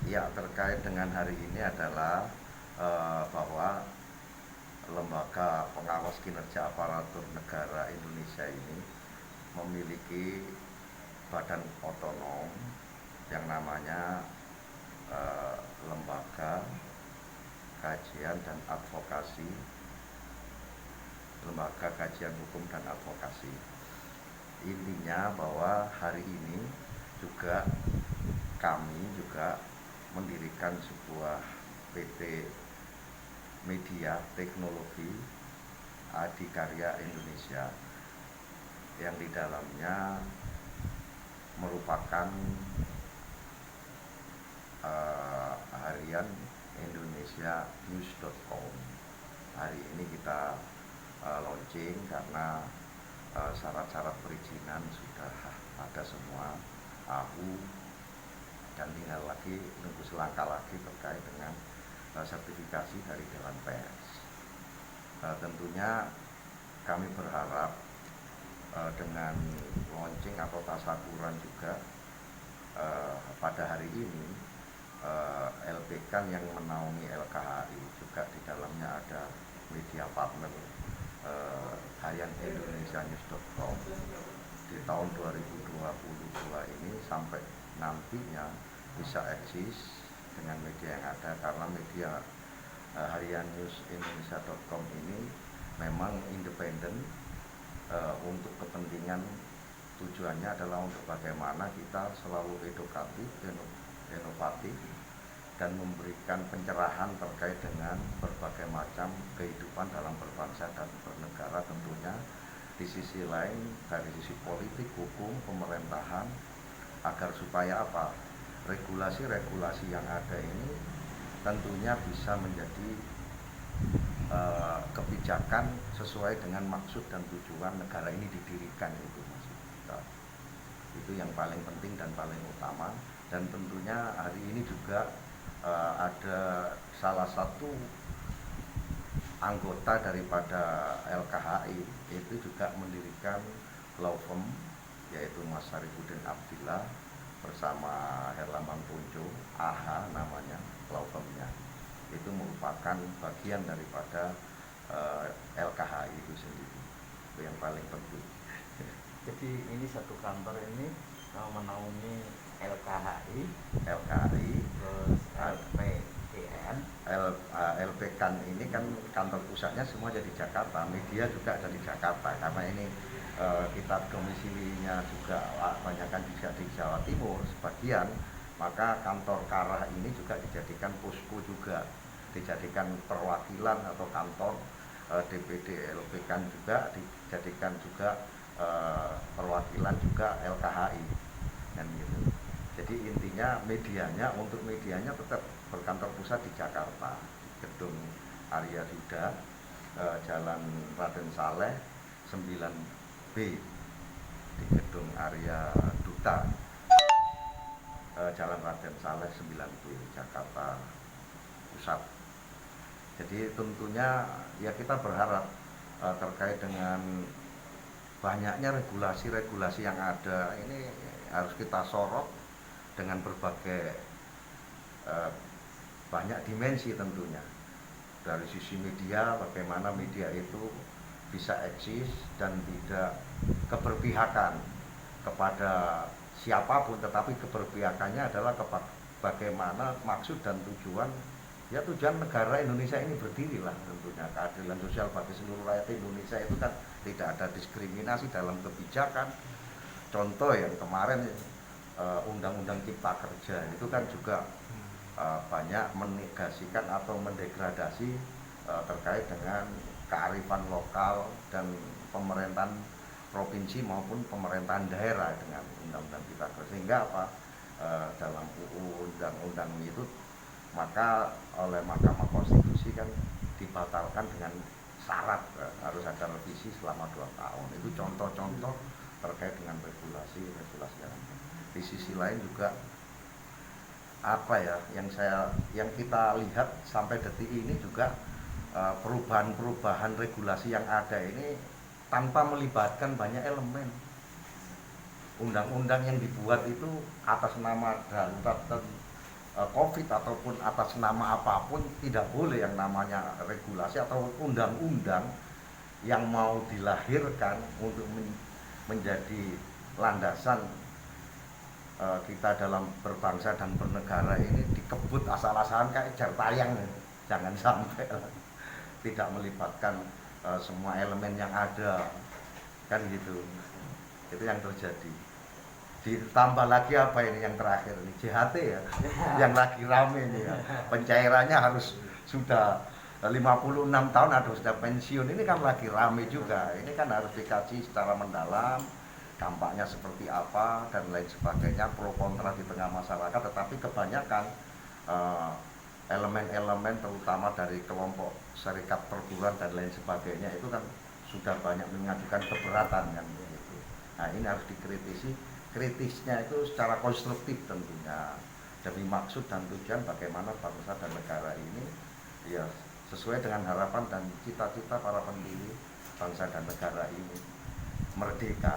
Ya, terkait dengan hari ini adalah bahwa Lembaga Pengawas Kinerja Aparatur Negara Indonesia ini memiliki badan otonom yang namanya Lembaga Kajian dan Advokasi, Lembaga Kajian Hukum dan Advokasi. Intinya bahwa hari ini juga kami juga mendirikan sebuah PT Media Teknologi Adikarya Indonesia yang di dalamnya merupakan harian Indonesia News.com. Hari ini kita launching karena syarat-syarat perizinan sudah ada semua, AHU, dan tinggal lagi nunggu selangkah lagi terkait dengan sertifikasi dari Dewan Pers. Tentunya kami berharap dengan launching atau tasyakuran juga pada hari ini LPK yang menaungi LKHI juga di dalamnya ada media partner harian Indonesia News.com di tahun 2022 ini sampai nantinya bisa eksis dengan media yang ada, karena media harian News Indonesia.com ini memang independen untuk kepentingan, tujuannya adalah untuk bagaimana kita selalu edukatif, inovatif, dan memberikan pencerahan terkait dengan berbagai macam kehidupan dalam berbangsa dan bernegara, tentunya di sisi lain dari sisi politik, hukum, pemerintahan, agar supaya apa, regulasi-regulasi yang ada ini tentunya bisa menjadi kebijakan sesuai dengan maksud dan tujuan negara ini didirikan, itu maksud kita. Itu yang paling penting dan paling utama. Dan tentunya hari ini juga ada salah satu anggota daripada LKHI itu juga mendirikan law firm, yaitu Mas Sarifudin Abdillah bersama Herlambang Punco, AHA namanya law firmnya. Itu merupakan bagian daripada LKHI itu sendiri. Itu yang paling penting. Jadi ini satu kantor ini menaungi LKHI, terus LPKN. LPKN ini kan kantor pusatnya semua jadi Jakarta, media juga ada di Jakarta, karena ini kita domisilinya juga kebanyakan juga di Jawa Timur sebagian, maka kantor Karah ini juga dijadikan posko juga, dijadikan perwakilan atau kantor DPD LPKN juga dijadikan juga perwakilan juga LKHI dan gitu. Jadi intinya untuk medianya tetap berkantor pusat di Jakarta, di gedung Arya Duda, Jalan Raden Saleh 9B, di gedung Arya Duta, Jalan Raden Saleh 9B, Jakarta Pusat. Jadi tentunya ya kita berharap terkait dengan banyaknya regulasi-regulasi yang ada ini harus kita sorot dengan berbagai banyak dimensi tentunya. Dari sisi media, bagaimana media itu bisa eksis dan tidak keberpihakan kepada siapapun, tetapi keberpihakannya adalah bagaimana maksud dan tujuan negara Indonesia ini berdiri lah, tentunya keadilan sosial bagi seluruh rakyat Indonesia. Itu kan tidak ada diskriminasi dalam kebijakan. Contoh yang kemarin Undang-Undang Cipta Kerja itu kan juga banyak menegasikan atau mendegradasi terkait dengan kearifan lokal dan pemerintahan provinsi maupun pemerintahan daerah dengan Undang-Undang Cipta Kerja, sehingga apa, dalam UU undang-undang itu maka oleh Mahkamah Konstitusi kan dibatalkan dengan syarat harus ada revisi selama 2 tahun. Itu contoh-contoh terkait dengan regulasi yang ada. Di sisi lain juga apa ya yang kita lihat sampai detik ini juga perubahan-perubahan regulasi yang ada ini tanpa melibatkan banyak elemen. Undang-undang yang dibuat itu atas nama darurat COVID ataupun atas nama apapun tidak boleh yang namanya regulasi atau undang-undang yang mau dilahirkan untuk menjadi landasan kita dalam berbangsa dan bernegara ini dikebut asal-asalan kayak jar tayang. Jangan sampai tidak melibatkan semua elemen yang ada, kan gitu. Itu yang terjadi. Ditambah lagi apa ini yang terakhir ini, JHT ya, yang lagi rame ini ya, pencairannya harus sudah 56 tahun atau sudah pensiun, ini kan lagi rame juga. Ini kan harus dikaji secara mendalam, dampaknya seperti apa dan lain sebagainya, pro kontra di tengah masyarakat. Tetapi kebanyakan elemen-elemen terutama dari kelompok serikat perburuan dan lain sebagainya itu kan sudah banyak mengajukan keberatan kan gitu. Nah ini harus dikritisi, kritisnya itu secara konstruktif tentunya, demi maksud dan tujuan bagaimana bangsa dan negara ini ya sesuai dengan harapan dan cita-cita para pendiri bangsa dan negara ini merdeka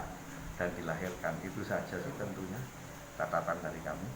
dan dilahirkan. Itu saja sih tentunya catatan dari kami.